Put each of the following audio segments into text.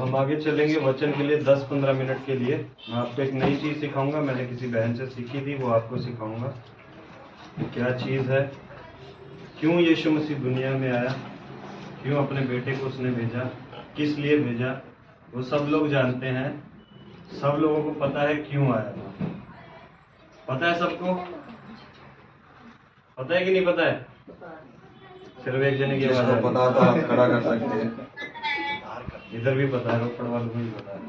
हम आगे चलेंगे वचन के लिए 10-15 मिनट के लिए। मैं आपको एक नई चीज़ सिखाऊंगा, मैंने किसी बहन से सीखी थी, वो आपको सिखाऊंगा कि क्या चीज़ है, क्यों यीशु मसीह दुनिया में आया, क्यों अपने बेटे को उसने भेजा, किस लिए भेजा, वो सब लोग जानते हैं। सब लोगों को पता है क्यों आया था। पता है सबको? पता है कि नहीं पता है? सिर्फ एक जने की आवाज आ रही है। पता तो आप खड़ा कर सकते हैं। इधर भी पता है, रोपड़ वालों को भी पता है।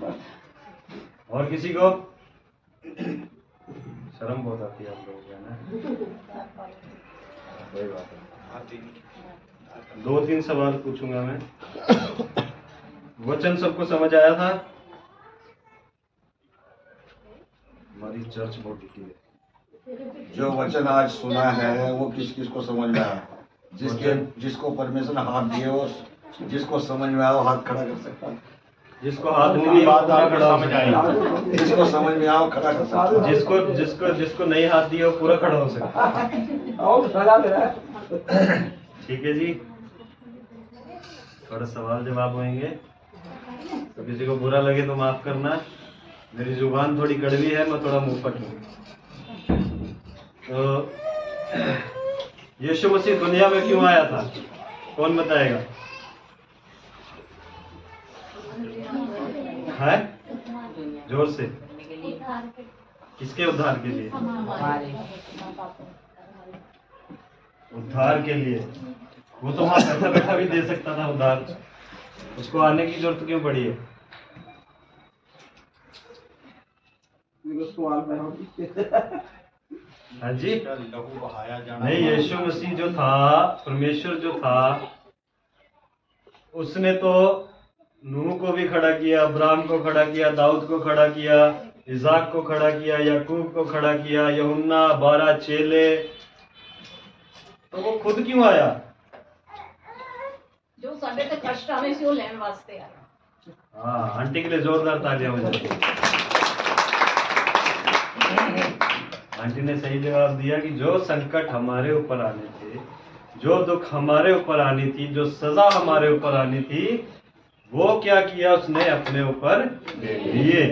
और किसी को? शर्म बहुत आती है आप लोगों को, है ना? कोई बात नहीं, 2-3 सवाल पूछूंगा मैं। वचन सबको समझ आया था? हमारी चर्च बहुत दिखी है। जो वचन आज सुना है वो किस किस को समझ में आया? जिसको परमेश्वर ने हाथ दिए वो जिसको समझ में आया वो हाथ खड़ा कर सकता है। जिसको हाथ नहीं दिया वो पूरा खड़ा समझ आया। जिसको समझ में आया वो खड़ा कर सकता है। जिसको नहीं हाथ दिया वो पूरा खड़ा हो सकता है। ठीक है जी, थोड़ा सवाल जवाब होंगे, तो किसी को बुरा लगे तो माफ करना। मेरी जुबान थोड़ी कड़वी है, मैं थोड़ा मुंहफट हूँ। तो यीशु मसीह दुनिया में क्यों आया था, कौन बताएगा? है जोर से। किसके उद्धार के लिए? उद्धार के लिए। वो तो वहां बैठा बैठा भी दे सकता था उद्धार, उसको आने की जरूरत क्यों पड़ी है? हाँ जी, नहीं, यीशु मसीह जो था, परमेश्वर जो था, उसने तो नूह को भी खड़ा किया, अब्राहम को खड़ा किया, दाऊद को खड़ा किया, इसाक को खड़ा किया, याकूब को खड़ा किया, यूहन्ना, 12 चेले। तो वो खुद क्यों आया? जो साडे ते कष्ट आने से वो लेने वास्ते आया। हाँ, आंटी के लिए जोरदार तालियां हो जाती। आंटी ने सही जवाब दिया कि जो संकट हमारे ऊपर आने थे, जो दुख हमारे ऊपर आनी थी, जो सजा हमारे ऊपर आनी थी, वो क्या किया उसने अपने ऊपर ले लिए,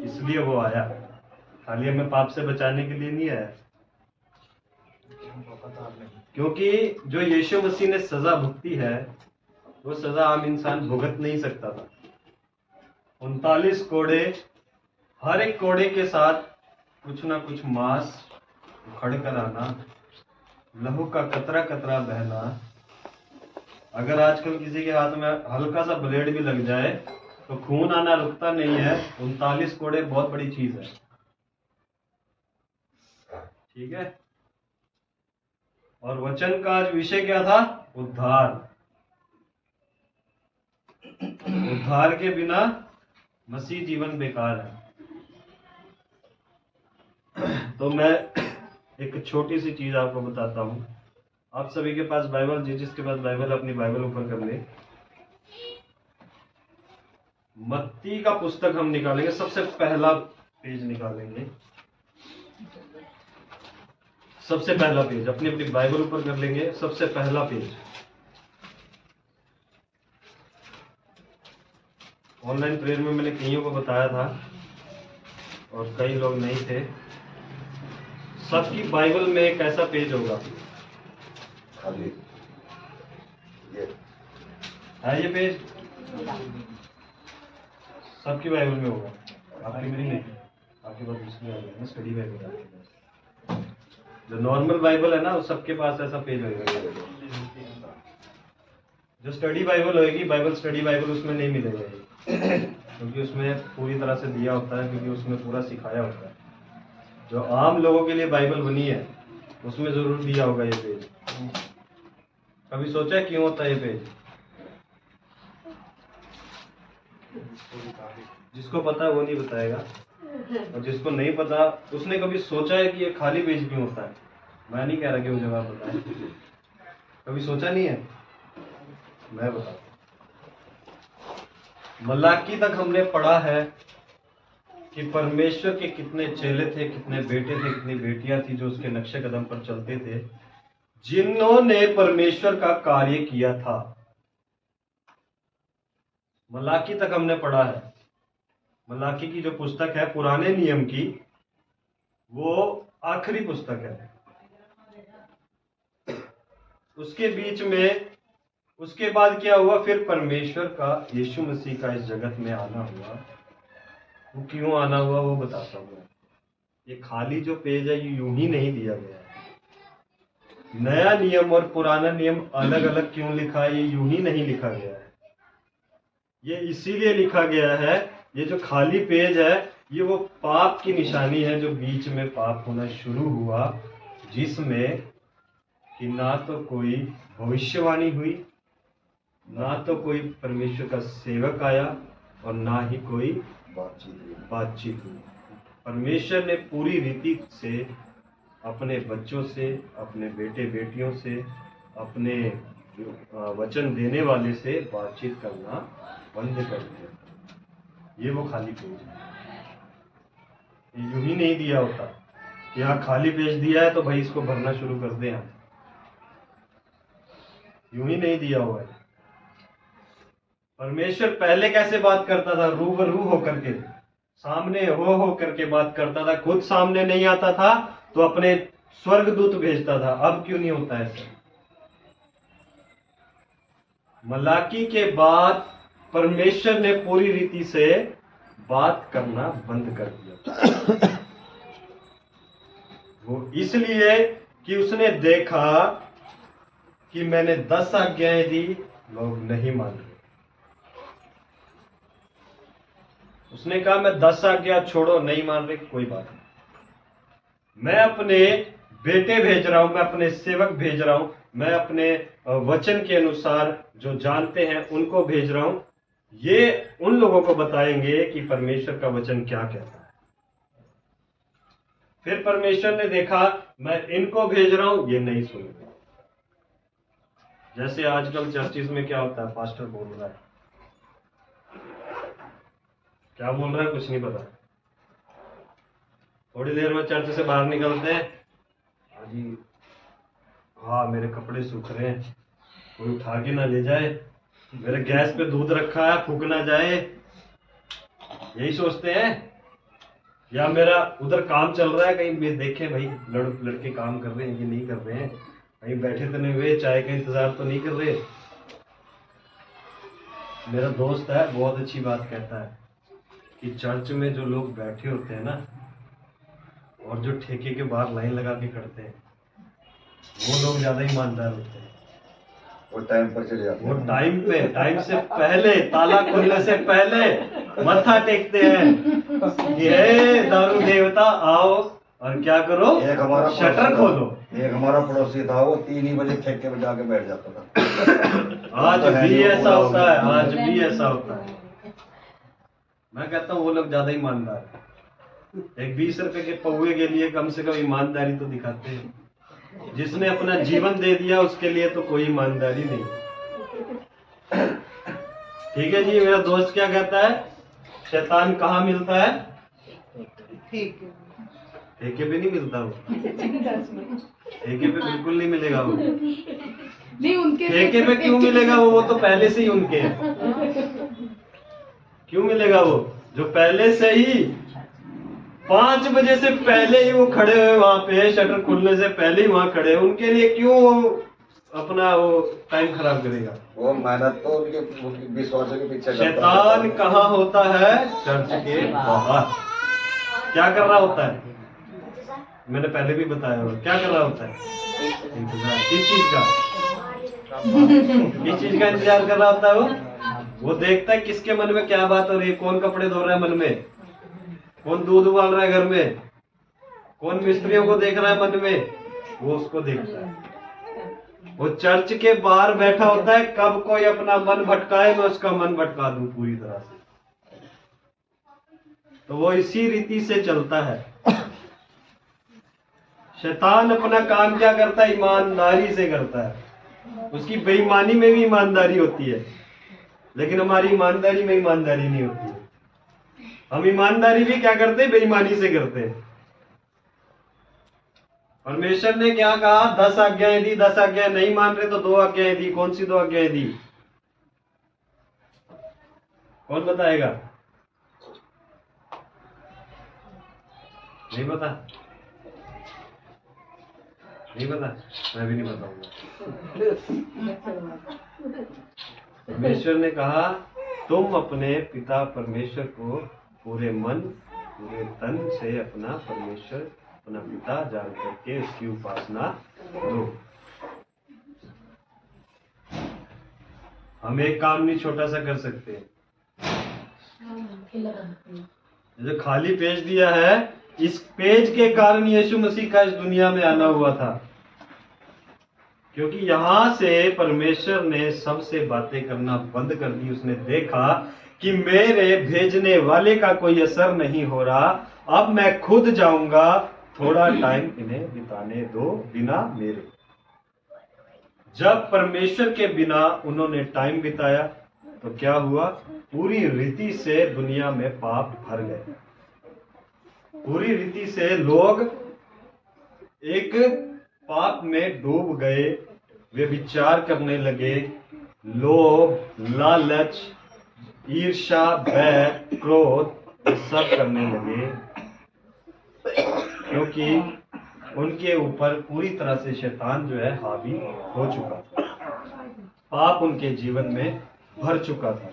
इसलिए वो आया। खाली हमें पाप से बचाने के लिए नहीं आया। क्योंकि जो यीशु मसीह ने सजा भुगती है, वो सजा आम इंसान भुगत नहीं सकता था। 39 कोड़े, हर एक कोड़े के साथ कुछ ना कुछ मांस उखड़ कर आना, लहू का कतरा कतरा बहना। अगर आजकल किसी के हाथ में हल्का सा ब्लेड भी लग जाए तो खून आना रुकता नहीं है। 39 कोड़े बहुत बड़ी चीज है, ठीक है। और वचन का आज विषय क्या था? उद्धार। उद्धार के बिना मसीह जीवन बेकार है। तो मैं एक छोटी सी चीज आपको बताता हूँ। आप सभी के पास बाइबल, जिसके पास बाइबल, अपनी बाइबल ऊपर कर ले। मत्ती का पुस्तक हम निकालेंगे, सबसे पहला पेज निकालेंगे। सबसे पहला पेज अपनी अपनी बाइबल ऊपर कर लेंगे, सबसे पहला पेज। ऑनलाइन प्रेयर में मैंने कईयों को बताया था और कई लोग नहीं थे। सबकी बाइबल में एक ऐसा पेज होगा, खाली है ये पेज सबकी बाइबल में होगा। आपकी मेरी नहीं, आपके पास दूसरी बाइबल है, स्टडी बाइबल है। जो नॉर्मल बाइबल है ना, वो सबके पास ऐसा पेज होगा। जो स्टडी बाइबल होगी, बाइबल स्टडी बाइबल, उसमें नहीं मिलेगा ये, क्योंकि उसमें पूरी तरह से दिया होता है, क्योंकि उसमें पूरा सिखाया होता है। जो आम लोगों के लिए बाइबल बनी है उसमें जरूर दिया होगा ये पेज। कभी सोचा है क्यों होता है ये पेज? जिसको पता है वो नहीं बताएगा, और जिसको नहीं पता उसने कभी सोचा है कि ये खाली पेज क्यों होता है? मैं नहीं कह रहा कि वो जवाब बताए, कभी सोचा नहीं है? मैं बताता हूं। मलाकी तक हमने पढ़ा है कि परमेश्वर के कितने चेले थे, कितने बेटे थे, कितनी बेटियां थी जो उसके नक्शे कदम पर चलते थे, जिन्होंने परमेश्वर का कार्य किया था। मलाकी तक हमने पढ़ा है। मलाकी की जो पुस्तक है पुराने नियम की, वो आखिरी पुस्तक है। उसके बीच में, उसके बाद क्या हुआ, फिर परमेश्वर का, यीशु मसीह का इस जगत में आना हुआ। वो क्यों आना हुआ वो बताता हूँ। ये खाली जो पेज है ये यूं ही नहीं दिया गया है। नया नियम और पुराना नियम अलग अलग क्यों लिखा है, ये यूं ही नहीं लिखा गया है। ये इसीलिए लिखा गया है, ये जो खाली पेज है ये वो पाप की निशानी है जो बीच में पाप होना शुरू हुआ, जिसमें कि ना तो कोई भविष्यवाणी हुई, ना तो कोई परमेश्वर का सेवक आया, और ना ही कोई बातचीत हुई। परमेश्वर ने पूरी रीति से अपने बच्चों से, अपने बेटे बेटियों से, अपने वचन देने वाले से बातचीत करना बंद कर दिया। ये वो खाली पेज है। ये यूं ही नहीं दिया होता कि हाँ खाली पेज दिया है तो भाई इसको भरना शुरू कर दे। हम यूं ही नहीं दिया हुआ है। परमेश्वर पहले कैसे बात करता था, रूबरू होकर के, सामने हो करके बात करता था। खुद सामने नहीं आता था तो अपने स्वर्गदूत भेजता था। अब क्यों नहीं होता ऐसा? मलाकी के बाद परमेश्वर ने पूरी रीति से बात करना बंद कर दिया। वो इसलिए कि उसने देखा कि मैंने 10 आज्ञाएं दी, लोग नहीं मान रहे। उसने कहा मैं 10 आज्ञा छोड़ो, नहीं मान रहे, कोई बात नहीं। मैं अपने बेटे भेज रहा हूं, मैं अपने सेवक भेज रहा हूं, मैं अपने वचन के अनुसार जो जानते हैं उनको भेज रहा हूं। ये उन लोगों को बताएंगे कि परमेश्वर का वचन क्या कहता है। फिर परमेश्वर ने देखा मैं इनको भेज रहा हूं, ये नहीं सुनेंगे। जैसे आजकल चर्चिस में क्या होता है, पास्टर बोल रहा है, क्या बोल रहा है कुछ नहीं पता, थोड़ी देर में चर्च से बाहर निकलते हैं, हाँ जी हाँ मेरे कपड़े सूख रहे हैं, कोई उठा के ना ले जाए, मेरे गैस पे दूध रखा है फूक ना जाए, यही सोचते हैं। या मेरा उधर काम चल रहा है, कहीं भी देखें भाई लड़के काम कर रहे हैं कि नहीं कर रहे हैं, कहीं बैठे तो नहीं हुए, चाय का इंतजार तो नहीं कर रहे। मेरा दोस्त है, बहुत अच्छी बात कहता है कि चर्च में जो लोग बैठे होते हैं ना, और जो ठेके के बाहर लाइन लगा के खड़ते हैं, वो लोग ज्यादा ईमानदार होते हैं। वो टाइम पर चले जाते हैं। वो टाइम पे, टाइम से पहले, ताला खुलने से पहले मत्था टेकते हैं कि हे दारू देवता आओ और क्या करो, एक हमारा शटर खोलो। एक हमारा पड़ोसी था, वो 3 ही बजे ठेके पे जाके बैठ जाता था। आज भी ऐसा होता है, आज भी ऐसा होता है। मैं कहता हूँ वो लोग ज्यादा ईमानदार है। एक 20 रुपए के पौवे के लिए कम से कम ईमानदारी तो दिखाते हैं। जिसने अपना जीवन दे दिया उसके लिए तो कोई ईमानदारी नहीं। ठीक है जी, मेरा दोस्त क्या कहता है, शैतान कहाँ मिलता है? ठेके पे नहीं मिलता वो, ठेके पे बिल्कुल नहीं मिलेगा वो। नहीं उनके ठेके पे क्यों मिलेगा वो तो पहले से ही उनके है। क्यों मिलेगा वो? जो पहले से ही 5 बजे से पहले ही वो खड़े हुए वहां पे, शटर खुलने से पहले ही वहां खड़े, उनके लिए क्यों वो अपना वो टाइम खराब करेगा? वो मेहनत तो उनके विश्वासों के पीछे करता है। शैतान कहाँ होता है? चर्च के बाहर। क्या कर रहा होता है? मैंने पहले भी बताया हुआ, क्या कर रहा होता है? इंतजार। किस चीज का? किस चीज का इंतजार कर रहा होता है वो देखता है किसके मन में क्या बात हो रही है, कौन कपड़े धो रहा है मन में, कौन दूध उबाल रहा है घर में, कौन मिस्त्रियों को देख रहा है मन में, वो उसको देखता है। वो चर्च के बाहर बैठा होता है, कब कोई अपना मन भटकाए मैं उसका मन भटका दूं पूरी तरह से। तो वो इसी रीति से चलता है। शैतान अपना काम क्या करता है? ईमानदारी से करता है। उसकी बेईमानी में भी ईमानदारी होती है, लेकिन हमारी ईमानदारी में ईमानदारी नहीं होती है। हम ईमानदारी भी क्या करते हैं? बेईमानी से करते हैं। परमेश्वर ने क्या कहा? 10 आज्ञाएं दी, 10 आज्ञाएं नहीं मान रहे तो 2 आज्ञाएं दी। कौन सी 2 आज्ञाएं दी? कौन बताएगा? नहीं पता? नहीं पता? मैं भी नहीं बताऊंगा। परमेश्वर ने कहा तुम अपने पिता परमेश्वर को पूरे मन पूरे तन से अपना परमेश्वर अपना पिता जान करके उसकी उपासना करो। हम एक काम नहीं छोटा सा कर सकते। जो खाली पेज दिया है, इस पेज के कारण यीशु मसीह का इस दुनिया में आना हुआ था, क्योंकि यहां से परमेश्वर ने सबसे बातें करना बंद कर दी। उसने देखा कि मेरे भेजने वाले का कोई असर नहीं हो रहा, अब मैं खुद जाऊंगा, थोड़ा टाइम इन्हें बिताने दो बिना मेरे। जब परमेश्वर के बिना उन्होंने टाइम बिताया तो क्या हुआ? पूरी रीति से दुनिया में पाप भर गए। पूरी रीति से लोग एक पाप में डूब गए। वे विचार करने लगे, लोभ, लालच, ईर्ष्या, बैर, क्रोध ये सब करने लगे, क्योंकि उनके ऊपर पूरी तरह से शैतान जो है हावी हो चुका था। पाप उनके जीवन में भर चुका था।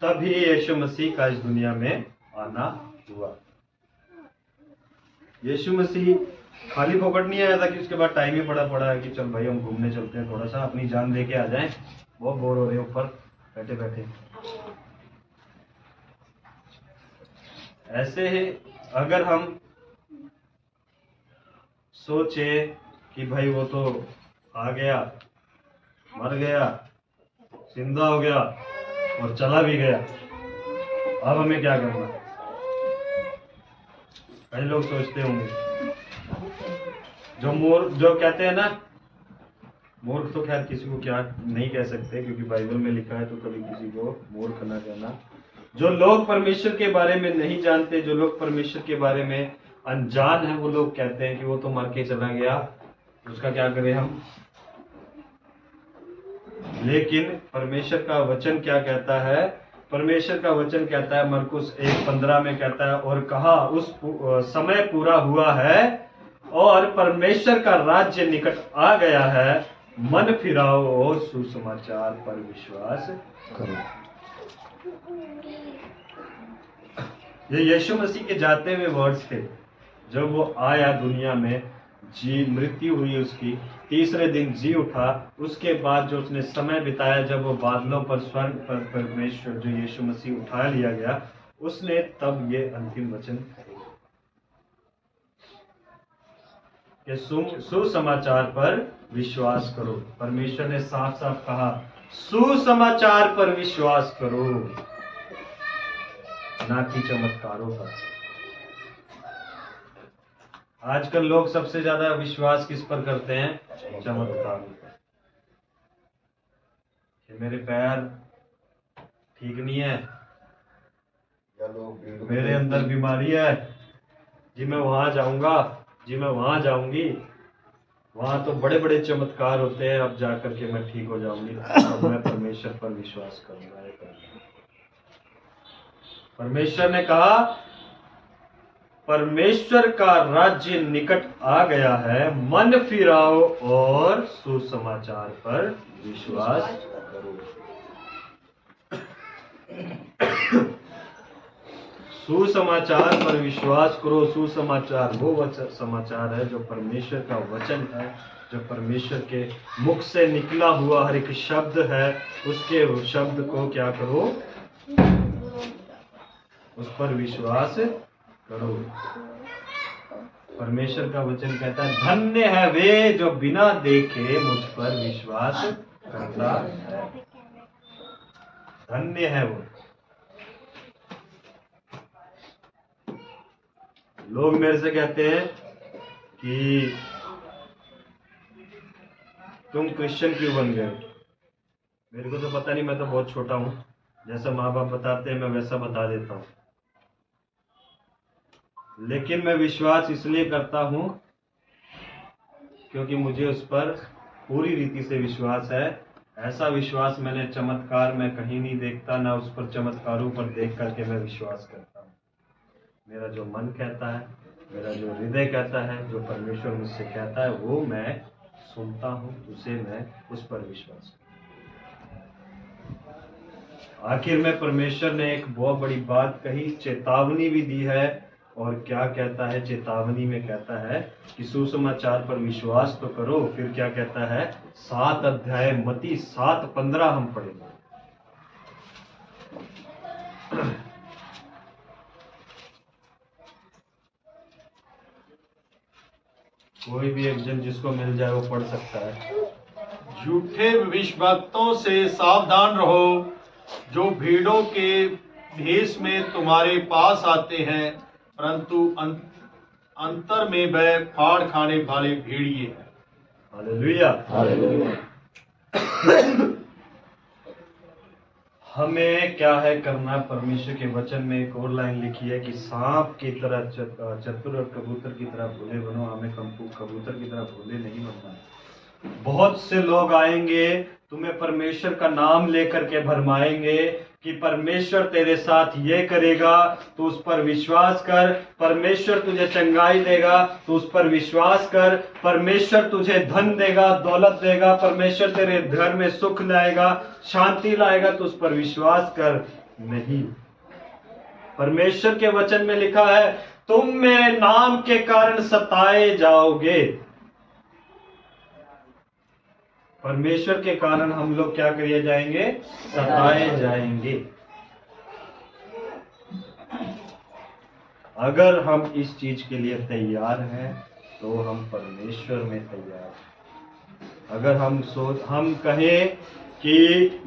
तभी यीशु मसीह का इस दुनिया में आना हुआ। यीशु मसीह खाली फोकट नहीं आया था कि उसके बाद टाइम ही पड़ा है कि चल भाई हम घूमने चलते हैं, थोड़ा सा अपनी जान दे के आ जाएं, बहुत बोर हो रहे हैं ऊपर बैठे बैठे। ऐसे ही अगर हम सोचे कि भाई वो तो आ गया, मर गया, जिंदा हो गया और चला भी गया, अब हमें क्या करना? कई लोग सोचते होंगे। जो कहते हैं ना, मूर्ख तो खैर किसी को क्या नहीं कह सकते, क्योंकि बाइबल में लिखा है तो कभी किसी को मूर्ख ना कहना। जो लोग परमेश्वर के बारे में नहीं जानते, जो लोग परमेश्वर के बारे में अनजान है, वो लोग कहते हैं कि वो तो मर के चला गया, उसका क्या करें हम। लेकिन परमेश्वर का वचन क्या कहता है? परमेश्वर का वचन कहता है, मरकुस 1:15 में कहता है, और कहा उस समय पूरा हुआ है और परमेश्वर का राज्य निकट आ गया है, मन फिराओ और सुसमाचार पर विश्वास करो। ये यीशु मसीह के जाते हुए वर्ड्स थे। जब वो आया दुनिया में, मृत्यु हुई उसकी, तीसरे दिन जी उठा, उसके बाद जो उसने समय बिताया, जब वो बादलों पर स्वर्ग पर परमेश्वर जो यीशु मसीह उठा लिया गया, उसने तब ये अंतिम वचन कहे कि सुसमाचार पर विश्वास करो। परमेश्वर ने साफ साफ कहा, सुसमाचार पर विश्वास करो, ना कि चमत्कारों पर। आजकल लोग सबसे ज्यादा विश्वास किस पर करते हैं? चमत्कार पर। कि मेरे पैर ठीक नहीं है, मेरे अंदर बीमारी है जी, मैं वहां जाऊंगा जी, मैं वहां जाऊंगी, वहां तो बड़े बड़े चमत्कार होते हैं, अब जाकर के मैं ठीक हो जाऊंगी, अब मैं परमेश्वर पर विश्वास करूंगा। परमेश्वर ने कहा, परमेश्वर का राज्य निकट आ गया है, मन फिराओ और सुसमाचार पर विश्वास करो। सुसमाचार पर विश्वास करो। सुसमाचार वो समाचार है जो परमेश्वर का वचन है, जो परमेश्वर के मुख से निकला हुआ हर एक शब्द है, उसके शब्द को क्या करो? उस पर विश्वास करो। परमेश्वर का वचन कहता है, धन्य है वे जो बिना देखे मुझ पर विश्वास करता है। धन्य है वो। लोग मेरे से कहते हैं कि तुम क्रिश्चियन क्यों बन गए? मेरे को तो पता नहीं, मैं तो बहुत छोटा हूं, जैसा माँ बाप बताते हैं मैं वैसा बता देता हूं। लेकिन मैं विश्वास इसलिए करता हूं क्योंकि मुझे उस पर पूरी रीति से विश्वास है। ऐसा विश्वास मैंने चमत्कार में कहीं नहीं देखता, ना उस पर चमत्कारों पर देख करके मैं विश्वास करता हूँ। मेरा जो मन कहता है, मेरा जो हृदय कहता है, जो परमेश्वर मुझसे कहता है, वो मैं सुनता हूँ, उसे मैं उस पर विश्वास करता हूँ। आखिर में परमेश्वर ने एक बहुत बड़ी बात कही, चेतावनी भी दी है। और क्या कहता है चेतावनी में? कहता है कि सुसमाचार पर विश्वास तो करो। फिर क्या कहता है? 7 अध्याय मत्ती 7:15 हम पढ़ेंगे। कोई भी एक जन जिसको मिल जाए वो पढ़ सकता है। झूठे भविष्यवक्तों से सावधान रहो, जो भीड़ों के भेष में तुम्हारे पास आते हैं, परंतु अंतर में वह फाड़ खाने वाले भेड़िए हैं। हालेलुया। हमें क्या है करना? परमेश्वर के वचन में एक और लाइन लिखी है कि सांप की तरह चतुर और कबूतर की तरह भोले बनो। हमें कबूतर की तरह भोले नहीं बनना। बहुत से लोग आएंगे, तुम्हें परमेश्वर का नाम लेकर के भरमाएंगे कि परमेश्वर तेरे साथ ये करेगा, तू उस पर विश्वास कर। परमेश्वर तुझे चंगाई देगा, तू उस पर विश्वास कर। परमेश्वर तुझे धन देगा, दौलत देगा। परमेश्वर तेरे घर में सुख लाएगा, शांति लाएगा, तू उस पर विश्वास कर। नहीं, परमेश्वर के वचन में लिखा है, तुम मेरे नाम के कारण सताए जाओगे। परमेश्वर के कारण हम लोग क्या किए जाएंगे? सताए जाएंगे। अगर हम इस चीज के लिए तैयार हैं तो हम परमेश्वर में तैयार हैं। अगर हम कहें कि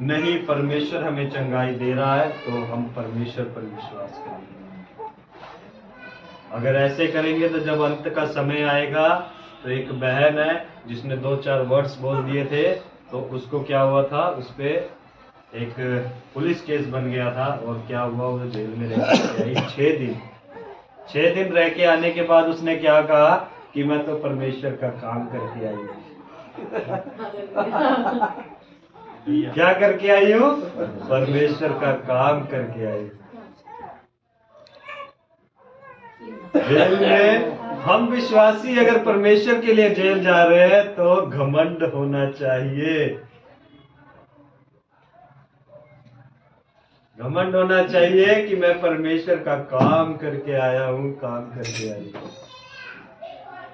नहीं, परमेश्वर हमें चंगाई दे रहा है, तो हम परमेश्वर पर विश्वास करेंगे। अगर ऐसे करेंगे तो जब अंत का समय आएगा, तो एक बहन है जिसने 2-4 वर्ड्स बोल दिए थे, तो उसको क्या हुआ था? उस पे एक पुलिस केस बन गया था। और क्या हुआ? वो जेल में रह के आई 6 दिन। 6 दिन रह के आने के बाद उसने क्या कहा कि मैं तो परमेश्वर का काम करके आई हूँ। क्या करके आई हूँ? परमेश्वर का काम करके आई हूँ। जेल में हम विश्वासी अगर परमेश्वर के लिए जेल जा रहे हैं तो घमंड होना चाहिए। घमंड होना चाहिए कि मैं परमेश्वर का काम करके आया हूं, काम करके आई हूं।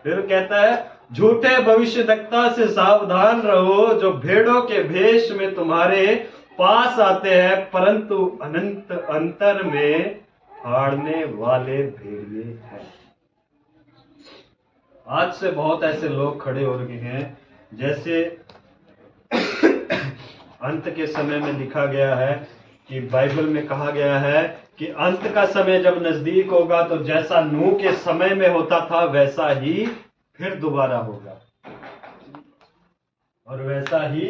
फिर कहता है, झूठे भविष्यद्वक्ता से सावधान रहो, जो भेड़ों के भेष में तुम्हारे पास आते हैं, परंतु अनंत अंतर में फाड़ने वाले भेड़िए हैं। आज से बहुत ऐसे लोग खड़े हो रहे हैं, जैसे अंत के समय में लिखा गया है कि बाइबल में कहा गया है कि अंत का समय जब नजदीक होगा तो जैसा नूह के समय में होता था वैसा ही फिर दोबारा होगा, और वैसा ही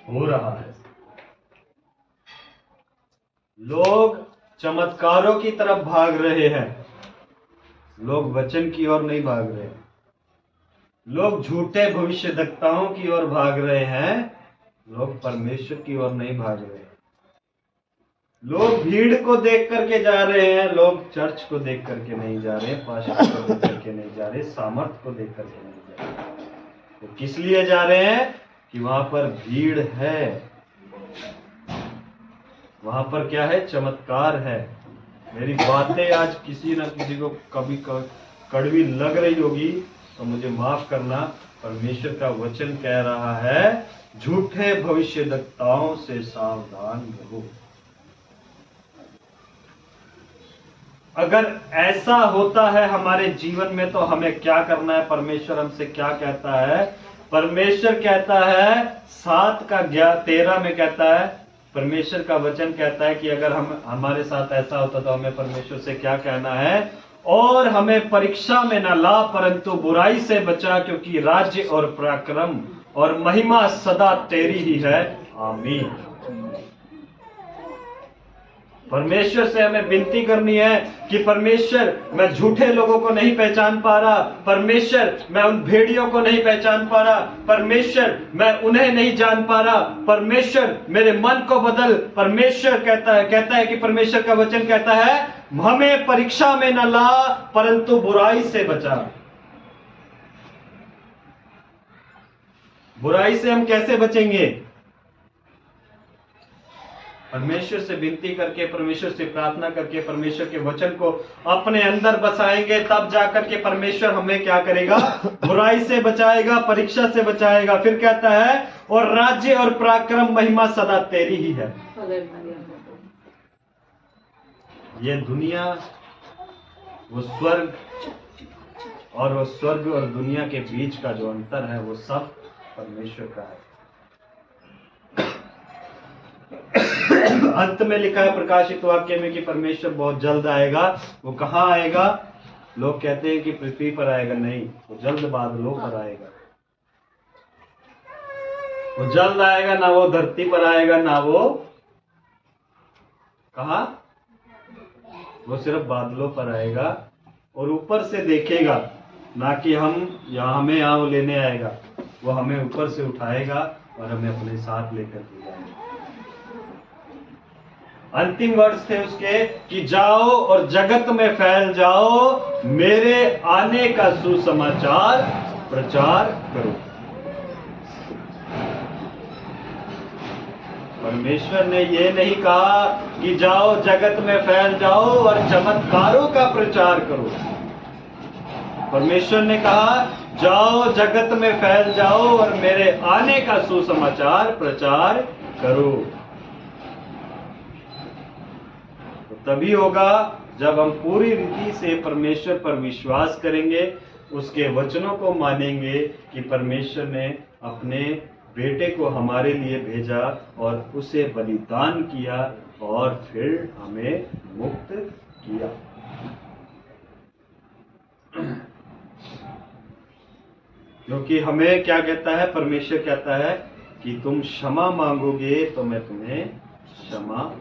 हो रहा है। लोग चमत्कारों की तरफ भाग रहे हैं, लोग वचन की ओर नहीं भाग रहे हैं। लोग झूठे भविष्यद्वक्ताओं की ओर भाग रहे हैं, लोग परमेश्वर की ओर नहीं भाग रहे हैं। लोग भीड़ को देख करके जा रहे हैं, लोग चर्च को देख करके नहीं जा रहे, पास्टर को देख करके नहीं जा रहे, सामर्थ को देख करके नहीं जा रहे। तो किस लिए जा रहे हैं? कि वहां पर भीड़ है, वहां पर क्या है? चमत्कार है। मेरी बातें आज किसी न किसी को कभी कड़वी लग रही होगी तो मुझे माफ करना। परमेश्वर का वचन कह रहा है, झूठे भविष्यद्वक्ताओं से सावधान रहो। अगर ऐसा होता है हमारे जीवन में तो हमें क्या करना है? परमेश्वर हमसे क्या कहता है? परमेश्वर कहता है 7:13 में कहता है, परमेश्वर का वचन कहता है कि अगर हम हमारे साथ ऐसा होता तो हमें परमेश्वर से क्या कहना है? और हमें परीक्षा में न ला, परंतु बुराई से बचा, क्योंकि राज्य और पराक्रम और महिमा सदा तेरी ही है। आमीन। परमेश्वर से हमें विनती करनी है कि परमेश्वर, मैं झूठे लोगों को नहीं पहचान पा रहा, परमेश्वर मैं उन भेड़ियों को नहीं पहचान पा रहा, परमेश्वर मैं उन्हें नहीं जान पा रहा, परमेश्वर मेरे मन को बदल। परमेश्वर कहता है कि परमेश्वर का वचन कहता है, हमें परीक्षा में न ला परंतु बुराई से बचा। बुराई से हम कैसे बचेंगे? परमेश्वर से विनती करके, परमेश्वर से प्रार्थना करके, परमेश्वर के वचन को अपने अंदर बसाएंगे, तब जाकर के परमेश्वर हमें क्या करेगा? बुराई से बचाएगा, परीक्षा से बचाएगा। फिर कहता है, और राज्य और पराक्रम महिमा सदा तेरी ही है। ये दुनिया, वो स्वर्ग, और वो स्वर्ग और दुनिया के बीच का जो अंतर है, वो सब परमेश्वर का है। अंत में लिखा है प्रकाशित वाक्य में कि परमेश्वर बहुत जल्द आएगा। वो कहाँ आएगा? लोग कहते हैं कि पृथ्वी पर आएगा, नहीं, वो जल्द बादलों पर आएगा। वो जल्द आएगा, ना वो धरती पर आएगा, ना वो कहाँ, वो सिर्फ बादलों पर आएगा और ऊपर से देखेगा, ना कि हमें यहाँ लेने आएगा। वो हमें ऊपर से उठाएगा और हमें अपने साथ लेकर के जाएगा। अंतिम वर्ड्स थे उसके कि जाओ और जगत में फैल जाओ, मेरे आने का सुसमाचार प्रचार करो। परमेश्वर ने ये नहीं कहा कि जाओ जगत में फैल जाओ और चमत्कारों का प्रचार करो। परमेश्वर ने कहा, जाओ जगत में फैल जाओ और मेरे आने का सुसमाचार प्रचार करो। तभी होगा जब हम पूरी रीति से परमेश्वर पर विश्वास करेंगे, उसके वचनों को मानेंगे कि परमेश्वर ने अपने बेटे को हमारे लिए भेजा और उसे बलिदान किया और फिर हमें मुक्त किया। क्योंकि हमें क्या कहता है? परमेश्वर कहता है कि तुम क्षमा मांगोगे तो मैं तुम्हें क्षमा।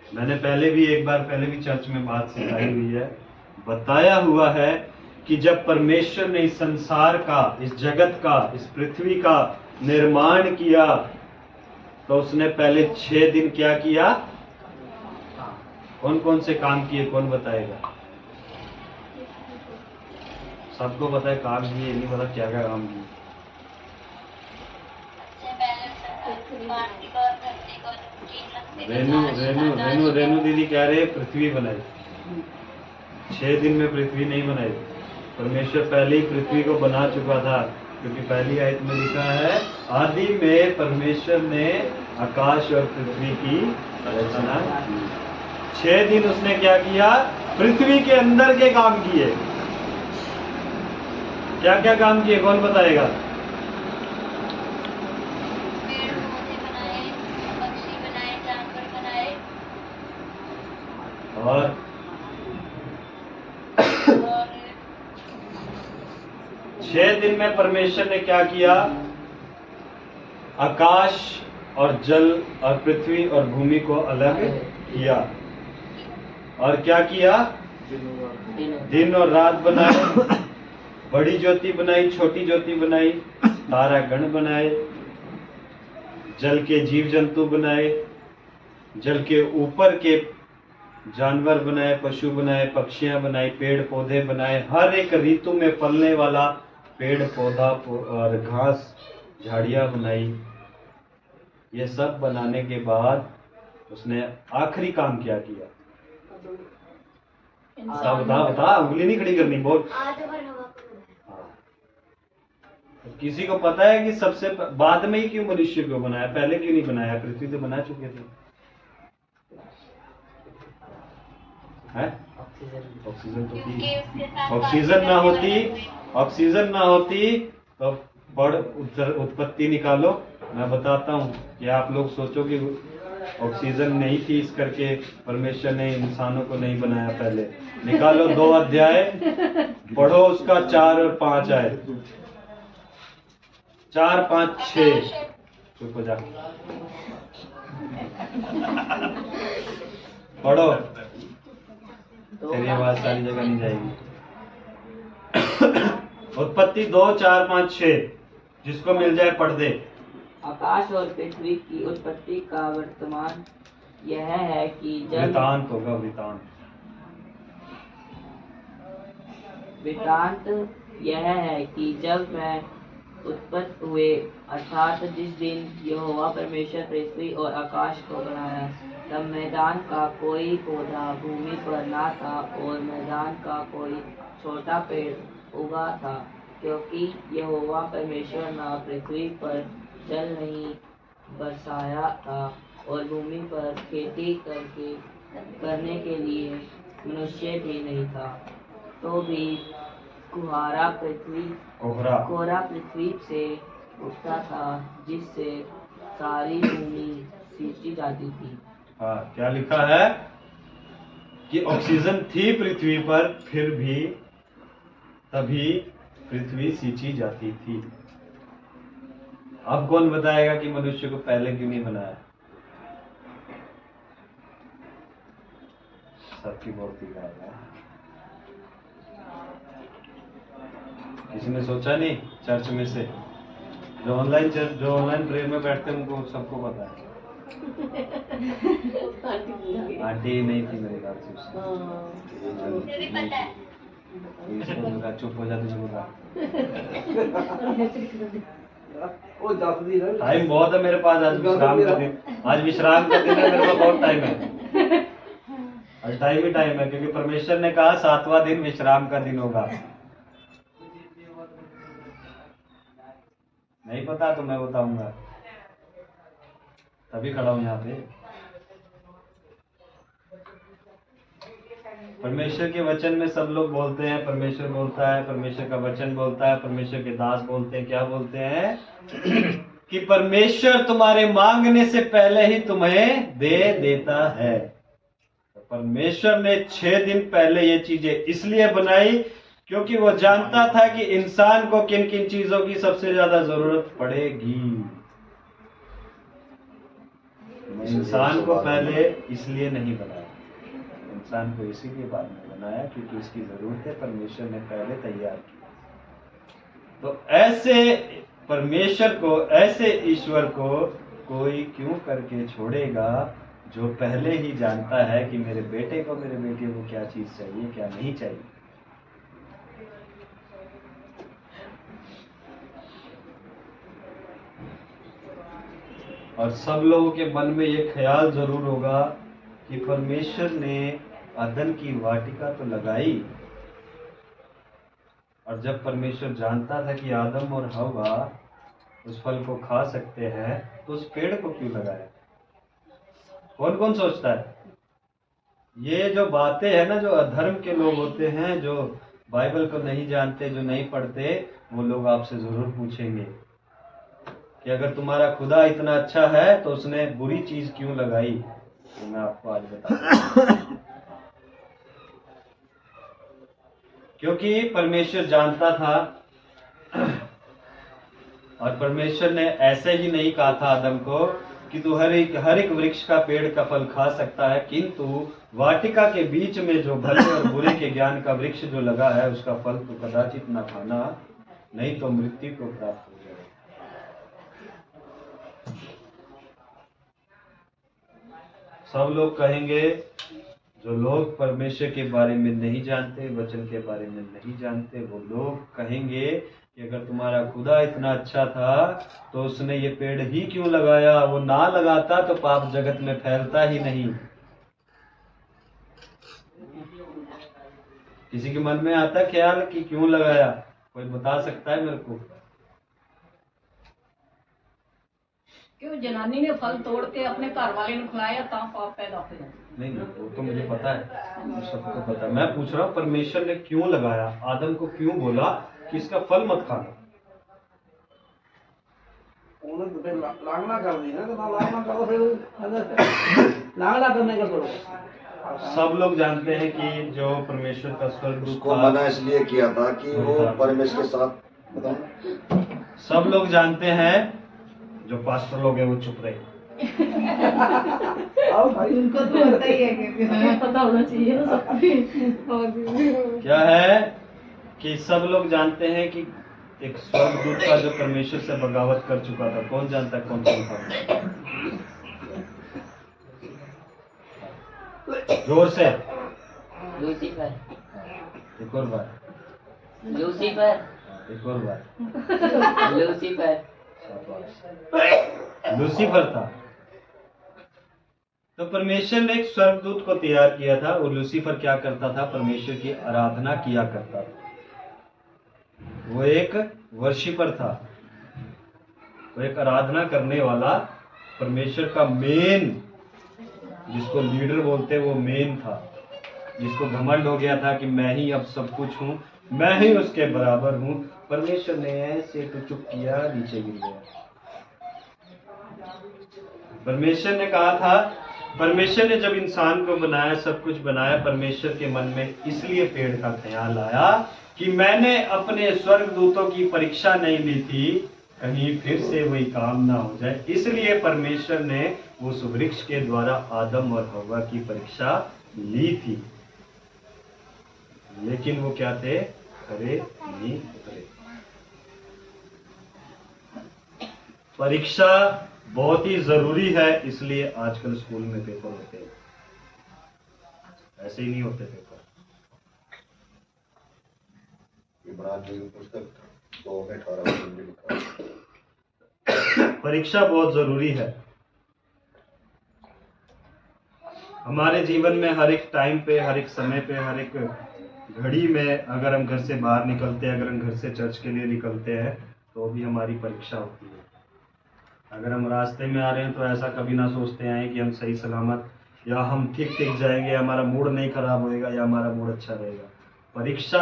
मैंने एक बार पहले भी चर्च में बात सिखाई हुई है, बताया हुआ है कि जब परमेश्वर ने इस संसार का, इस जगत का, इस पृथ्वी का निर्माण किया तो उसने पहले 6 दिन क्या किया? कौन कौन से काम किए? कौन बताएगा? सबको पता है काम किए, नहीं पता क्या क्या काम किए। रेनू दीदी कह रहे पृथ्वी बनाई। 6 दिन में पृथ्वी नहीं बनाई। परमेश्वर पहले ही पृथ्वी को बना चुका था, क्योंकि पहली आयत में लिखा है, आदि में परमेश्वर ने आकाश और पृथ्वी की रचना की। 6 दिन उसने क्या किया? पृथ्वी के अंदर के काम किए। क्या क्या काम किए? कौन बताएगा? और 6 दिन में परमेश्वर ने क्या किया? आकाश और जल और पृथ्वी और भूमि को अलग किया। और क्या किया? दिन और रात बनाए, बड़ी ज्योति बनाई, छोटी ज्योति बनाई, तारा गण बनाए, जल के जीव जंतु बनाए, जल के ऊपर के जानवर बनाए, पशु बनाए, पक्षियां बनाई, पेड़ पौधे बनाए, हर एक ऋतु में फलने वाला पेड़ पौधा और घास झाड़ियां बनाई। ये सब बनाने के बाद उसने आखिरी काम क्या किया? बता, उंगली नहीं खड़ी करनी, बोल। किसी को पता है कि सबसे बाद में ही क्यों मनुष्य को बनाया? पहले क्यों नहीं बनाया? पृथ्वी तो बना चुके थे। ऑक्सीजन तो थी। ऑक्सीजन ना होती तो बड़ उत्पत्ति निकालो। मैं बताता हूँ कि आप लोग सोचो कि ऑक्सीजन नहीं थी इस करके परमेश्वर ने इंसानों को नहीं बनाया। पहले निकालो 2 अध्याय, पढ़ो उसका 4 और 5 आए। 4, 5, 6 चुप हो जा। पढ़ो, तेरी आवाज सारी जगह नहीं जाएगी। उत्पत्ति 2, 4, 5, 6 जिसको मिल जाए पढ़ दे। आकाश और पृथ्वी की उत्पत्ति का वर्तमान यह है कि जब वृतांत होगा, वृतांत। वृतांत यह है कि जब मैं उत्पन्न हुए, अर्थात जिस दिन यहोवा परमेश्वर पृथ्वी और आकाश को बनाया, तब मैदान का कोई पौधा भूमि पर ना था और मैदान का कोई छोटा पेड़ उगा था, क्योंकि यहोवा परमेश्वर ने पृथ्वी पर जल नहीं बरसाया था और भूमि पर खेती करने के लिए मनुष्य भी नहीं था। तो भी कोहरा पृथ्वी से उठता था, जिससे सारी भूमि सींची जाती थी। हाँ, क्या लिखा है कि ऑक्सीजन थी पृथ्वी पर, फिर भी तभी पृथ्वी सींची जाती थी। अब कौन बताएगा कि मनुष्य को पहले क्यों नहीं बनाया? सबकी बहुत ही है। किसी ने सोचा नहीं? चर्च में से जो ऑनलाइन प्रेयर में बैठते हैं उनको सबको पता है। आंटी नहीं थी मेरे ख्याल से उसकी। चुप हो जाती टाइम बहुत है मेरे पास। आज विश्राम का दिन, आज विश्राम का दिन है, मेरे पास बहुत टाइम है। आज टाइम ही टाइम है, क्योंकि परमेश्वर ने कहा 7वां दिन विश्राम का दिन होगा। नहीं पता तो मैं बताऊंगा, तभी खड़ा हूं यहाँ पे। परमेश्वर के वचन में सब लोग बोलते हैं, परमेश्वर बोलता है, परमेश्वर का वचन बोलता है, परमेश्वर के दास बोलते हैं। क्या बोलते हैं? कि परमेश्वर तुम्हारे मांगने से पहले ही तुम्हें दे देता है। तो परमेश्वर ने 6 दिन पहले ये चीजें इसलिए बनाई क्योंकि वो जानता था कि इंसान को किन किन चीजों की सबसे ज्यादा जरूरत पड़ेगी। इंसान को पहले इसलिए नहीं बनाया, इंसान को इसीलिए बाद में बनाया क्योंकि उसकी जरूरतें परमेश्वर ने पहले तैयार की। तो ऐसे परमेश्वर को, ऐसे ईश्वर को कोई क्यों करके छोड़ेगा जो पहले ही जानता है कि मेरे बेटे को, मेरे बेटे को क्या चीज चाहिए, क्या नहीं चाहिए। और सब लोगों के मन में ये ख्याल जरूर होगा कि परमेश्वर ने अदन की वाटिका तो लगाई, और जब परमेश्वर जानता था कि आदम और हवा उस फल को खा सकते हैं, तो उस पेड़ को क्यों लगाया? कौन कौन सोचता है? ये जो बातें हैं ना, जो अधर्म के लोग होते हैं, जो बाइबल को नहीं जानते, जो नहीं पढ़ते, वो लोग आपसे जरूर पूछेंगे कि अगर तुम्हारा खुदा इतना अच्छा है तो उसने बुरी चीज क्यों लगाई। तो मैं आपको आज बताऊंगा। क्योंकि परमेश्वर जानता था, और परमेश्वर ने ऐसे ही नहीं कहा था आदम को कि तू हर एक वृक्ष का, पेड़ का फल खा सकता है, किंतु वाटिका के बीच में जो भले और बुरे के ज्ञान का वृक्ष जो लगा है, उसका फल तो कदाचित न खाना, नहीं तो मृत्यु को प्राप्त हो जाए। सब लोग कहेंगे, जो लोग परमेश्वर के बारे में नहीं जानते, वचन के बारे में नहीं जानते, वो लोग कहेंगे कि अगर तुम्हारा खुदा इतना अच्छा था तो उसने ये पेड़ ही क्यों लगाया, वो ना लगाता तो पाप जगत में फैलता ही नहीं। किसी के मन में आता ख्याल कि क्यों लगाया? कोई बता सकता है मेरे को? क्यों जनानी ने फल तोड़ के अपने घर वाले ने खिलाया, ता पाप पैदा हो जाता? नहीं, वो तो मुझे पता है, वो सबको पता है। मैं पूछ रहा हूँ परमेश्वर ने क्यों लगाया? आदम को क्यों बोला कि इसका फल मत खाना? लागना कर दी ना, तो ना लागना करो, फिर लागना करने का करो। सब लोग जानते हैं कि जो परमेश्वर का स्वर्ग उसको मना इसलिए किया था कि वो परमेश्वर के साथ, बताओ। सब लोग जानते हैं जो पास्टर लोग हैं वो चुप रहे। आओ भाई उनको तो पता ही है कि हमें पता होना चाहिए ना सब कुछ। क्या है कि सब लोग जानते हैं कि एक स्वर्गदूत था जो परमेश्वर से बगावत कर चुका था। कौन जानता है कौन कौन था? जोर से लूसीफर, एक और बार, लूसीफर, एक और बार। लूसीफर। लूसीफर था। तो परमेश्वर ने एक स्वर्गदूत को तैयार किया था और लूसीफर क्या करता था? परमेश्वर की आराधना किया करता था। वो एक वर्शिपर था, वो एक आराधना करने वाला, परमेश्वर का मेन, जिसको लीडर बोलते हैं, वो मेन था, जिसको घमंड हो गया था कि मैं ही अब सब कुछ हूं, मैं ही उसके बराबर हूं। परमेश्वर ने ऐसे तो चुप किया, नीचे गिर गया। परमेश्वर ने कहा था, परमेश्वर ने जब इंसान को बनाया, सब कुछ बनाया, परमेश्वर के मन में इसलिए पेड़ का ख्याल आया कि मैंने अपने स्वर्गदूतों की परीक्षा नहीं ली थी, कहीं फिर से वही काम ना हो जाए। इसलिए परमेश्वर ने उस वृक्ष के द्वारा आदम और हव्वा की परीक्षा ली थी, लेकिन वो क्या थे? खरे नहीं उतरे। परीक्षा बहुत ही जरूरी है, इसलिए आजकल स्कूल में पेपर होते हैं, ऐसे ही नहीं होते पेपर। इमरान जी की पुस्तक 2018 में लिखा है। परीक्षा बहुत जरूरी है हमारे जीवन में। हर एक टाइम पे, हर एक समय पे, हर एक घड़ी में, अगर हम घर से बाहर निकलते हैं, अगर हम घर से चर्च के लिए निकलते हैं, तो भी हमारी परीक्षा होती है। अगर हम रास्ते में आ रहे हैं तो ऐसा कभी ना सोचते हैं कि हम सही सलामत, या हम ठीक जाएंगे, हमारा मूड नहीं खराब होएगा, या हमारा मूड अच्छा रहेगा। परीक्षा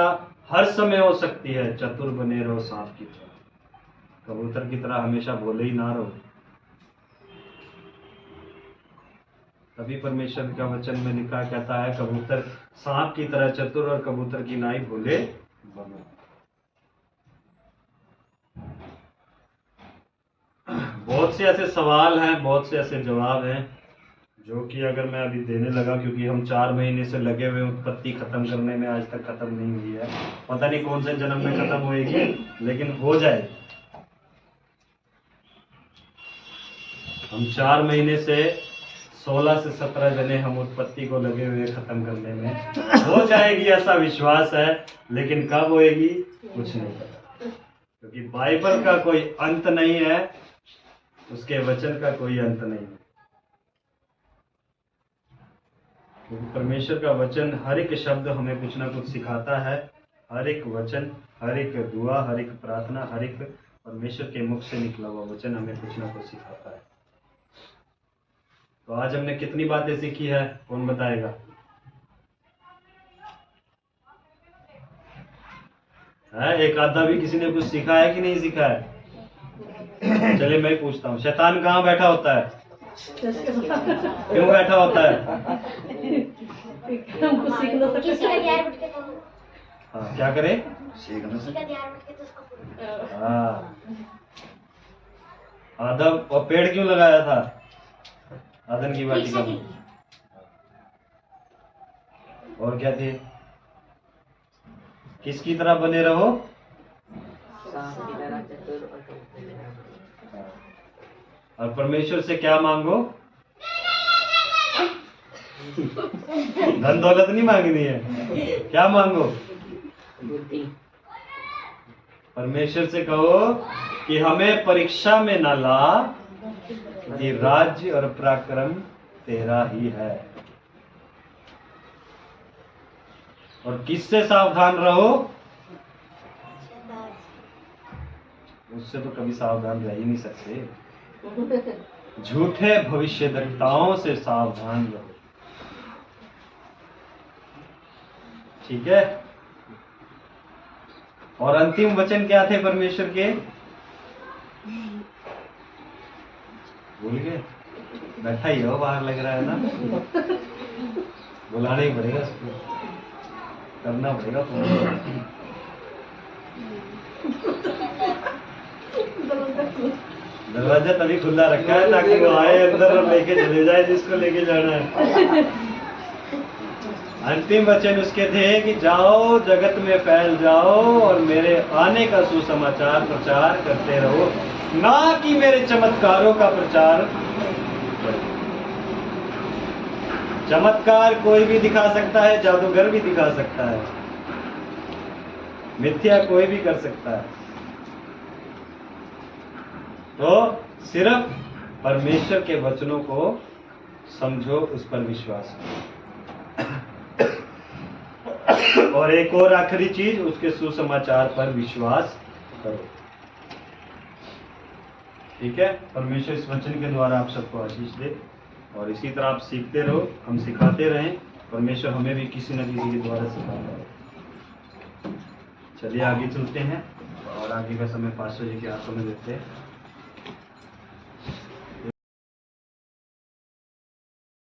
हर समय हो सकती है। चतुर बने रहो सांप की तरह, कबूतर की तरह हमेशा भोले ही ना रहो। तभी परमेश्वर का वचन में लिखा कहता है, कबूतर सांप की तरह चतुर और कबूतर की नाई भोले बनो। बहुत से ऐसे सवाल हैं, बहुत से ऐसे जवाब हैं, जो कि अगर मैं अभी देने लगा, क्योंकि हम 4 महीने से लगे हुए उत्पत्ति खत्म करने में, आज तक खत्म नहीं हुई है। पता नहीं कौन से जन्म में खत्म होएगी, लेकिन हो जाएगी। हम 4 महीने से 16 से 17 जने हम उत्पत्ति को लगे हुए खत्म करने में। हो जाएगी ऐसा विश्वास है, लेकिन कब होएगी कुछ नहीं पता, क्योंकि बाइबल का कोई अंत नहीं है, उसके वचन का कोई अंत नहीं है। क्योंकि परमेश्वर का वचन, हर एक शब्द हमें कुछ ना कुछ सिखाता है। हर एक वचन, हर एक दुआ, हर एक प्रार्थना, हर एक परमेश्वर के मुख से निकला हुआ वचन हमें कुछ ना कुछ सिखाता है। तो आज हमने कितनी बातें सीखी है, कौन बताएगा? है एक आधा भी किसी ने कुछ सीखा है कि नहीं सीखा है? चलिए मैं पूछता हूँ, शैतान कहाँ बैठा होता है? क्यों बैठा होता है? हमको सीखना किसी का ध्यान उठ के तो हाँ, क्या करे? सीखने किसी से का ध्यान उठ के तो उसको हाँ, आदम और पेड़ क्यों लगाया था? आदम की वाटिका में। और क्या थी? किसकी तरह बने रहो? सांप की तरह चतुर और कबूतर की तरह। और परमेश्वर से क्या मांगो? धन दौलत नहीं मांगनी है, क्या मांगो? बुद्धि। परमेश्वर से कहो कि हमें परीक्षा में न ला, कि राज्य और पराक्रम तेरा ही है। और किससे सावधान रहो? उससे तो कभी सावधान रह ही नहीं सकते। झूठे भविष्यद्वक्ताओं से सावधान रहो, ठीक है? और अंतिम वचन क्या थे परमेश्वर के? भूल गए? बैठा ही हो, बाहर लग रहा है ना। बुलाना ही पड़ेगा इसको, करना पड़ेगा तुमको। दरवाजा तभी खुला रखा है ताकि वो आए अंदर और लेके चले जाए जिसको लेके जाना है। अंतिम वचन उसके थे कि जाओ जगत में फैल जाओ और मेरे आने का सुसमाचार प्रचार करते रहो, ना कि मेरे चमत्कारों का प्रचार करो। चमत्कार कोई भी दिखा सकता है, जादूगर भी दिखा सकता है, मिथ्या कोई भी कर सकता है। तो सिर्फ परमेश्वर के वचनों को समझो, उस पर विश्वास करो। और एक और आखिरी चीज, उसके सुसमाचार पर विश्वास करो। ठीक है, परमेश्वर इस वचन के द्वारा आप सबको आशीष दे और इसी तरह आप सीखते रहो, हम सिखाते रहें, परमेश्वर हमें भी किसी न किसी के द्वारा सिखाता है। चलिए आगे चलते हैं और आगे का समय पास्टर जी के हाथों में देते हैं।